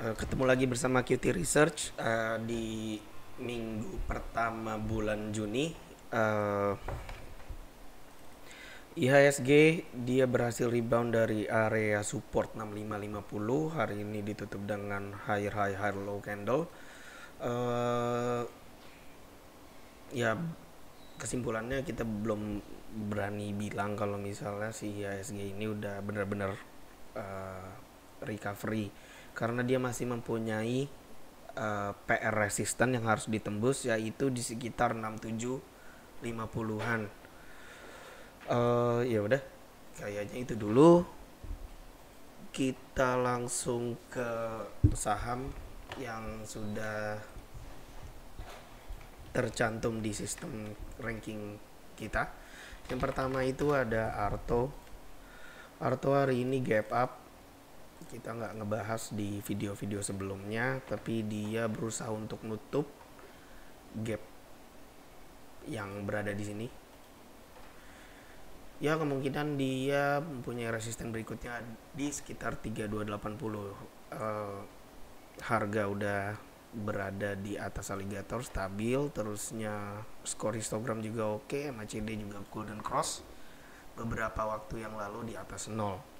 Ketemu lagi bersama QT Research di minggu pertama bulan Juni. Eh, IHSG dia berhasil rebound dari area support 6550. Hari ini ditutup dengan higher high higher low candle. Eh, ya kesimpulannya kita belum berani bilang kalau misalnya si IHSG ini udah benar-benar eh, recovery, karena dia masih mempunyai PR resisten yang harus ditembus, yaitu di sekitar 6750-an. Ya udah, kayaknya itu dulu. Kita langsung ke saham yang sudah tercantum di sistem ranking kita. Yang pertama itu ada Arto. Arto hari ini gap up. Kita nggak ngebahas di video-video sebelumnya, tapi dia berusaha untuk nutup gap yang berada di sini. Ya, kemungkinan dia mempunyai resisten berikutnya di sekitar 3280. Harga udah berada di atas alligator, stabil. Terusnya skor histogram juga oke, MACD juga golden cross. Beberapa waktu yang lalu di atas 0.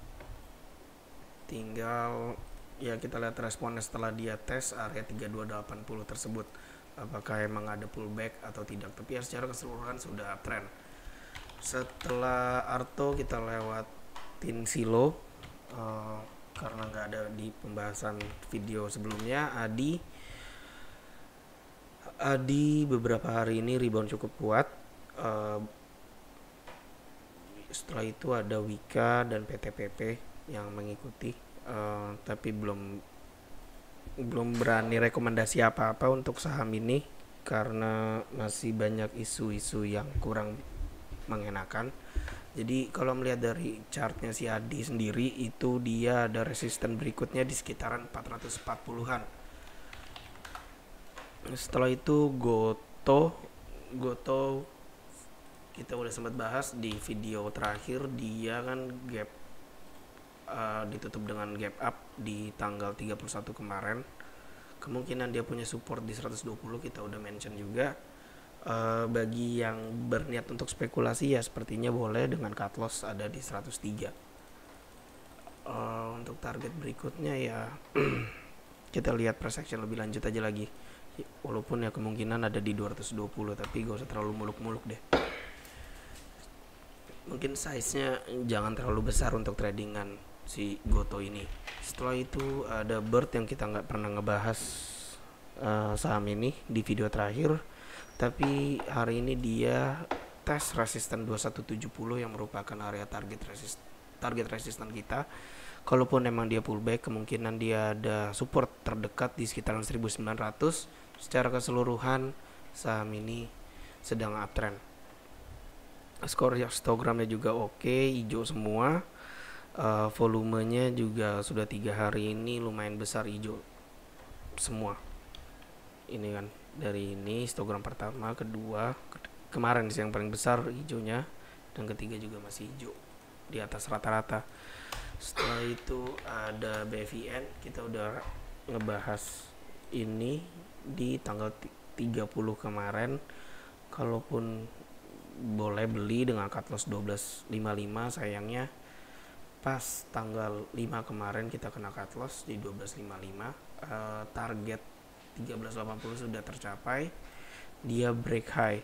Tinggal ya kita lihat responnya setelah dia tes area 3280 tersebut, apakah emang ada pullback atau tidak. Tapi ya secara keseluruhan sudah uptrend. Setelah Arto kita lewatin Silo, karena nggak ada di pembahasan video sebelumnya. Adi beberapa hari ini rebound cukup kuat. Setelah itu ada Wika dan PTPP yang mengikuti, tapi belum berani rekomendasi apa-apa untuk saham ini karena masih banyak isu-isu yang kurang mengenakan. Jadi kalau melihat dari chartnya si Adi sendiri, itu dia ada resisten berikutnya di sekitaran 440-an. Setelah itu Goto kita udah sempat bahas di video terakhir. Dia kan gap ditutup dengan gap up di tanggal 31 kemarin. Kemungkinan dia punya support di 120, kita udah mention juga. Bagi yang berniat untuk spekulasi ya sepertinya boleh, dengan cut loss ada di 103. Untuk target berikutnya ya kita lihat price action lebih lanjut aja lagi, walaupun ya kemungkinan ada di 220, tapi gak usah terlalu muluk-muluk deh. Mungkin size nya jangan terlalu besar untuk tradingan si Goto ini. Setelah itu ada Bird yang kita nggak pernah ngebahas saham ini di video terakhir, tapi hari ini dia tes resisten 2170 yang merupakan area target resisten kita. Kalaupun emang dia pullback, kemungkinan dia ada support terdekat di sekitaran 1900. Secara keseluruhan saham ini sedang uptrend. Skor histogramnya juga oke, hijau semua. Volumenya juga sudah 3 hari ini lumayan besar, hijau semua. Ini kan dari ini histogram pertama, kedua, kemarin sih yang paling besar hijaunya, dan ketiga juga masih hijau di atas rata-rata. Setelah itu ada BVN, kita udah ngebahas ini di tanggal 30 kemarin. Kalaupun boleh beli dengan cut loss 12.55, sayangnya pas tanggal 5 kemarin kita kena cut loss di 12.55. Target 13.80 sudah tercapai, dia break high.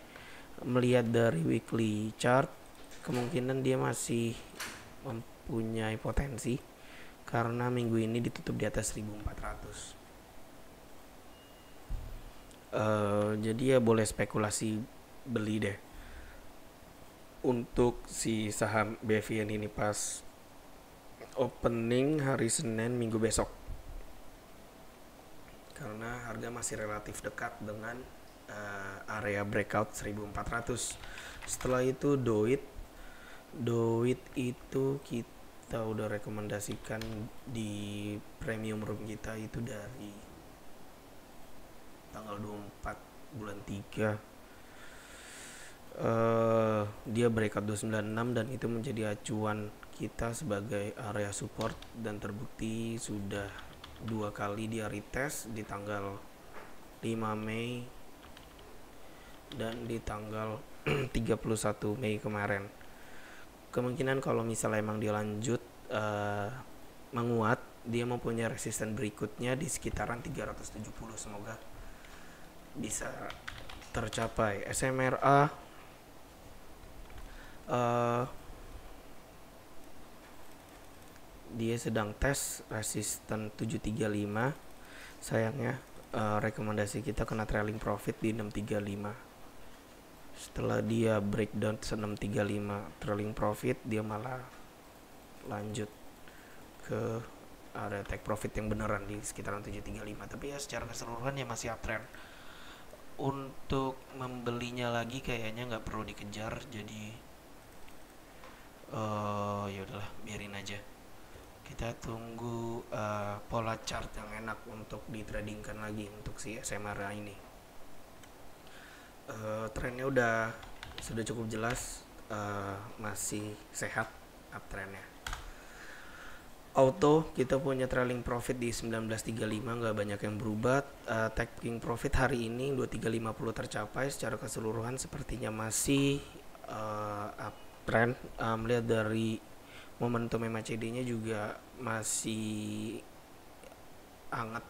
Melihat dari weekly chart, kemungkinan dia masih mempunyai potensi karena minggu ini ditutup di atas 1400. Jadi ya boleh spekulasi beli deh untuk si saham BVN ini pas opening hari Senin minggu besok, karena harga masih relatif dekat dengan area breakout 1400. Setelah itu Doit itu kita udah rekomendasikan di premium room kita itu dari tanggal 24 bulan 3. Dia breakout 296 dan itu menjadi acuan kita sebagai area support, dan terbukti sudah 2 kali dia retest di tanggal 5 Mei dan di tanggal 31 Mei kemarin. Kemungkinan kalau misalnya emang dia lanjut menguat, dia mempunyai resisten berikutnya di sekitaran 370. Semoga bisa tercapai. SMRA dia sedang tes resisten 735. Sayangnya rekomendasi kita kena trailing profit di 635. Setelah dia breakdown 635 trailing profit, dia malah lanjut ke area take profit yang beneran di sekitaran 735. Tapi ya secara keseluruhan ya masih uptrend. Untuk membelinya lagi kayaknya nggak perlu dikejar, jadi ya udahlah, biarin aja. Kita tunggu pola chart yang enak untuk ditradingkan lagi untuk si SMRA ini. Trennya sudah cukup jelas, masih sehat uptrendnya. Auto kita punya trailing profit di 1935, nggak banyak yang berubah. Taking profit hari ini 2350 tercapai. Secara keseluruhan sepertinya masih uptrend. Melihat dari momentum MACD-nya juga masih hangat,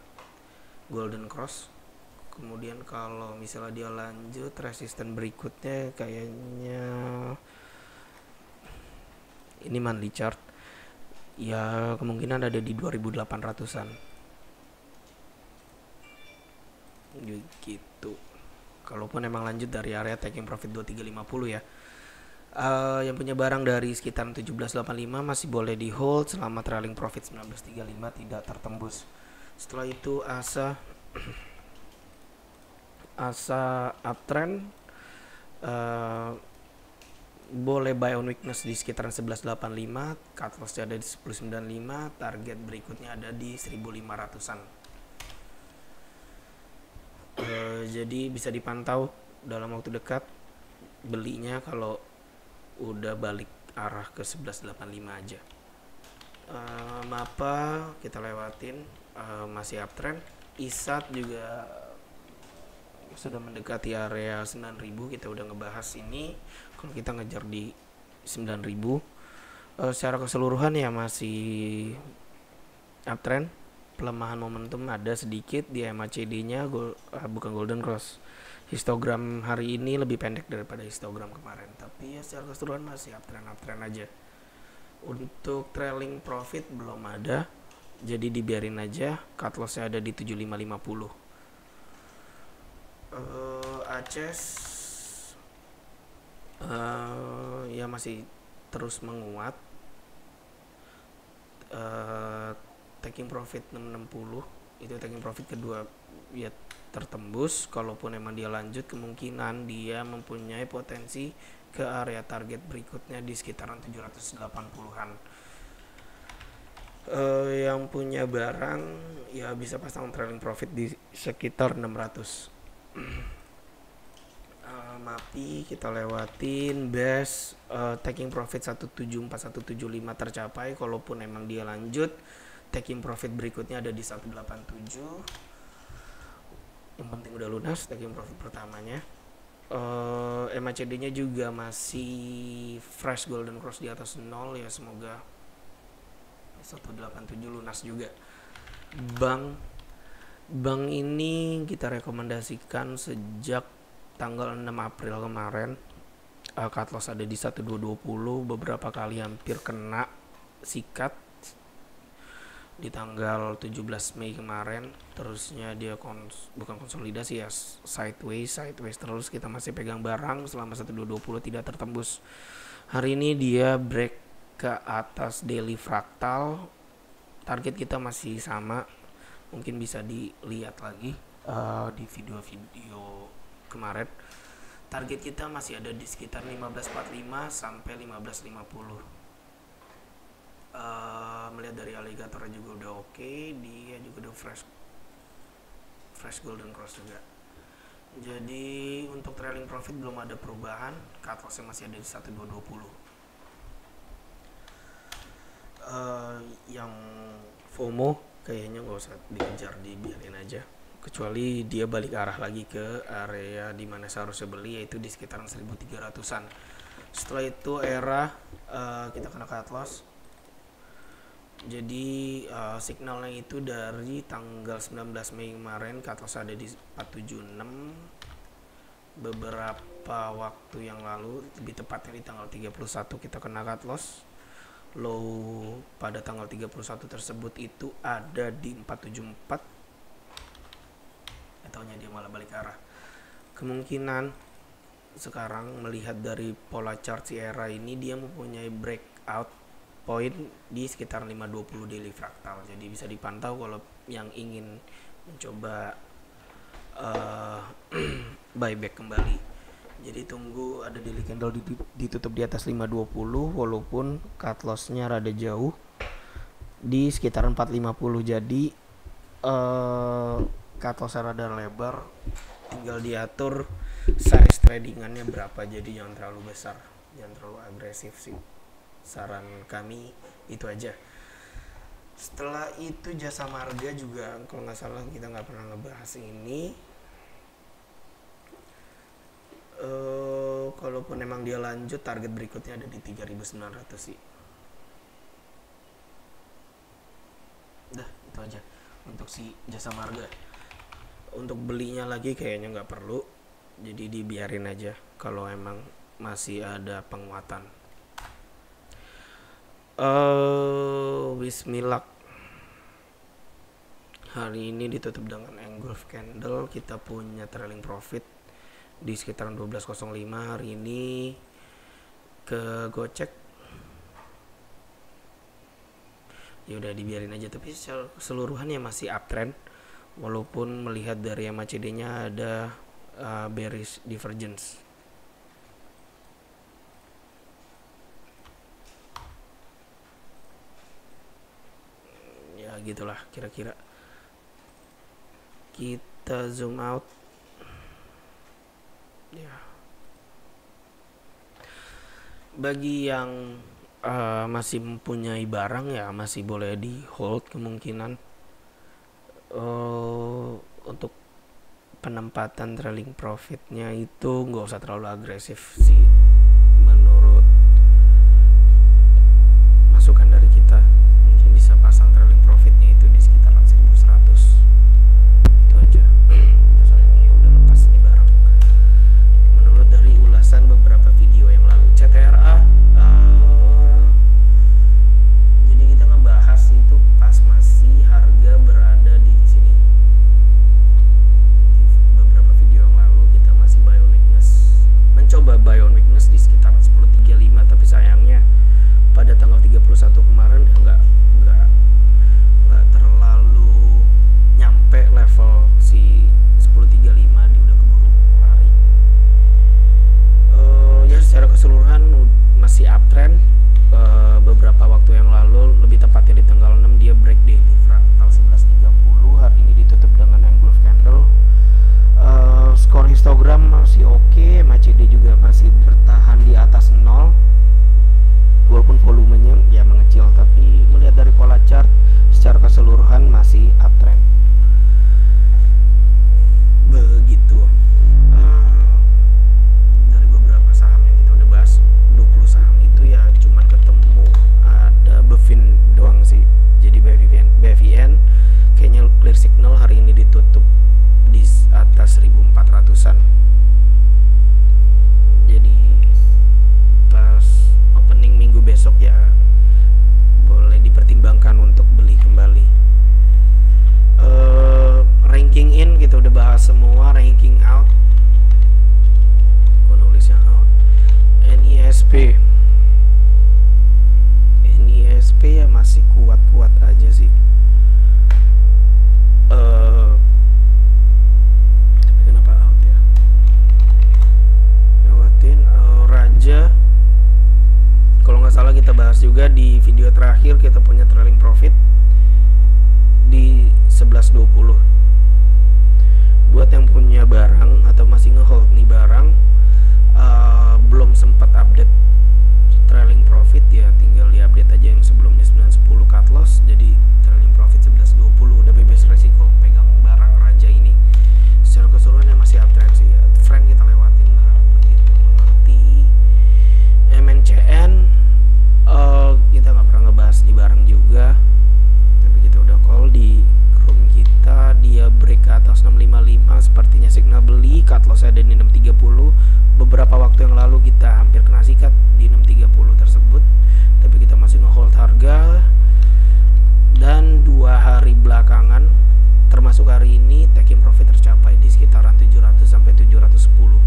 golden cross. Kemudian kalau misalnya dia lanjut, resisten berikutnya kayaknya ini monthly chart ya, kemungkinan ada di 2800-an gitu. Kalaupun emang lanjut dari area taking profit 2350 ya. Yang punya barang dari sekitar 1785 masih boleh di hold selama trailing profit 1935 tidak tertembus. Setelah itu asa uptrend, boleh buy on weakness di sekitaran 1185, cut loss ada di 1095, target berikutnya ada di 1500-an. Jadi bisa dipantau dalam waktu dekat belinya kalau udah balik arah ke 1185 aja. Mapa kita lewatin, masih uptrend. ISAT juga sudah mendekati area 9000, kita udah ngebahas ini. Kalau kita ngejar di 9000, secara keseluruhan ya masih uptrend. Pelemahan momentum ada sedikit di MACD-nya, bukan golden cross. Histogram hari ini lebih pendek daripada histogram kemarin, tapi ya secara keseluruhan masih uptrend aja. Untuk trailing profit belum ada, jadi dibiarin aja. Cut loss-nya ada di 7550. ACES ya masih terus menguat. Taking profit 660, itu taking profit kedua ya tertembus. Kalaupun emang dia lanjut, kemungkinan dia mempunyai potensi ke area target berikutnya di sekitaran 780-an. Yang punya barang ya bisa pasang trailing profit di sekitar 600. MAPI kita lewatin. BES taking profit 174-175 tercapai. Kalaupun emang dia lanjut, taking profit berikutnya ada di 187. Yang penting udah lunas taking profit pertamanya. MACD-nya juga masih fresh golden cross di atas 0 ya, semoga 187 lunas juga. Bank ini kita rekomendasikan sejak tanggal 6 April kemarin. Cut loss ada di 1220, beberapa kali hampir kena sikat di tanggal 17 Mei kemarin. Terusnya dia bukan konsolidasi ya, sideways terus. Kita masih pegang barang selama 1220 tidak tertembus. Hari ini dia break ke atas daily fractal. Target kita masih sama, mungkin bisa dilihat lagi di video-video kemarin. Target kita masih ada di sekitar 1545 sampai 1550. Melihat dari alligator juga udah oke, dia juga udah fresh golden cross juga. Jadi untuk trailing profit belum ada perubahan, cut loss-nya masih ada di 1220. Yang FOMO kayaknya nggak usah dikejar, dibiarin aja, kecuali dia balik arah lagi ke area dimana seharusnya beli, yaitu di sekitaran 1300-an. Setelah itu era kita kena cut loss. Jadi signalnya itu dari tanggal 19 Mei kemarin cut loss ada di 476. Beberapa waktu yang lalu, lebih tepatnya di tanggal 31 kita kena cut loss. Low pada tanggal 31 tersebut itu ada di 474. Ataunya dia malah balik arah. Kemungkinan sekarang melihat dari pola chart si era ini, dia mempunyai breakout point di sekitar 520 daily fractal. Jadi bisa dipantau kalau yang ingin mencoba buyback kembali. Jadi tunggu ada daily candle ditutup di atas 520, walaupun cut loss-nya rada jauh di sekitar 450. Jadi cut loss rada lebar, tinggal diatur size tradingannya berapa. Jadi jangan terlalu besar, jangan terlalu agresif sih, saran kami itu aja. Setelah itu jasa marga juga, kalau nggak salah kita nggak pernah ngebahas ini. Kalaupun emang dia lanjut, target berikutnya ada di 3.900 sih. Udah, itu aja untuk si jasa marga. Untuk belinya lagi kayaknya nggak perlu, jadi dibiarin aja kalau emang masih ada penguatan. Bismillah. Hari ini ditutup dengan engulf candle, kita punya trailing profit di sekitaran 12.05. Hari ini ke gocek, ya udah dibiarin aja, tapi keseluruhannya masih uptrend, walaupun melihat dari MACD-nya ada bearish divergence. Ya gitulah kira-kira. Kita zoom out. Ya. Bagi yang masih mempunyai barang, ya masih boleh di hold kemungkinan. Untuk penempatan trailing profitnya itu nggak usah terlalu agresif sih menurut masukan dari kita. Mungkin bisa pasang trailing profitnya itu di sekitaran 1100. Itu aja. Soalnya ini udah lepas nih barang. Menurut dari ulasan beberapa video yang lalu, CTRA jadi kita ngebahas itu pas masih harga berada di sini. Di beberapa video yang lalu kita masih buy on weakness, mencoba buy on weakness di sekitaran 10.35, tapi sayangnya pada tanggal 31 kemarin nggak terlalu nyampe level si 10.35, dia udah keburu lari. Ya secara keseluruhan masih uptrend. Beberapa waktu yang lalu, lebih tepatnya di tanggal 6, dia break daily fractal 11.30. Hari ini ditutup dengan engulf candle. Skor histogram masih oke, MACD juga masih bertahan di atas 0, walaupun volumenya ya mengecil, tapi melihat dari pola chart secara keseluruhan masih uptrend. Begitu. Dari beberapa saham yang kita udah bahas, 20 saham itu ya cuman ketemu ada Bevin doang sih. Jadi BVN kayaknya clear signal, hari ini ditutup di atas 1400-an. Jadi pas opening minggu besok ya boleh dipertimbangkan untuk beli kembali. Ranking in kita udah bahas semua, ranking out kok nulisnya out. NISP ya masih kuat-kuat aja sih. Tapi kenapa out ya? Lewatin Raja. Kalau nggak salah kita bahas juga di video terakhir, kita punya trailing profit di 11.20. Buat yang punya barang atau masih ngehold nih barang, belum sempat update trailing profit, ya tinggal di update aja yang sebelumnya 9.10 cut loss, jadi trailing profit 11.20. resiko pegang barang raja ini. Secara keseluruhan ya masih uptrend sih. Friend kita lewatin, nggak begitu mengerti. MNCN kita nggak pernah ngebahas di bareng juga, tapi kita udah call di room kita. Dia break ke atas 655, sepertinya signal beli. Cut loss ada di 630. Beberapa waktu yang lalu kita hampir kena sikat di 630 tersebut, tapi kita masih nge-hold harga. Dan 2 hari belakangan termasuk hari ini taking profit tercapai di sekitaran 700 sampai 710.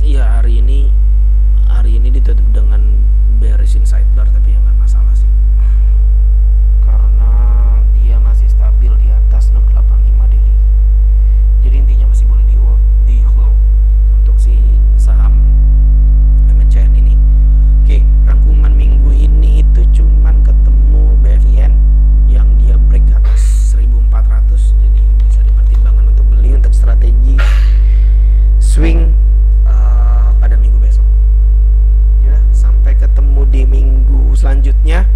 Ya hari ini ditutup dengan bearish in sidebar, tapi ya nggak masalah sih karena dia masih stabil di atas 685 daily. Jadi intinya masih boleh di hold untuk si saham MNCN ini. Oke, rangkuman minggu ini itu cuman ketemu BFIN yang dia break ke atas 1400, jadi bisa dipertimbangkan untuk beli untuk strategi swing pada minggu besok. Ya, sampai ketemu di minggu selanjutnya.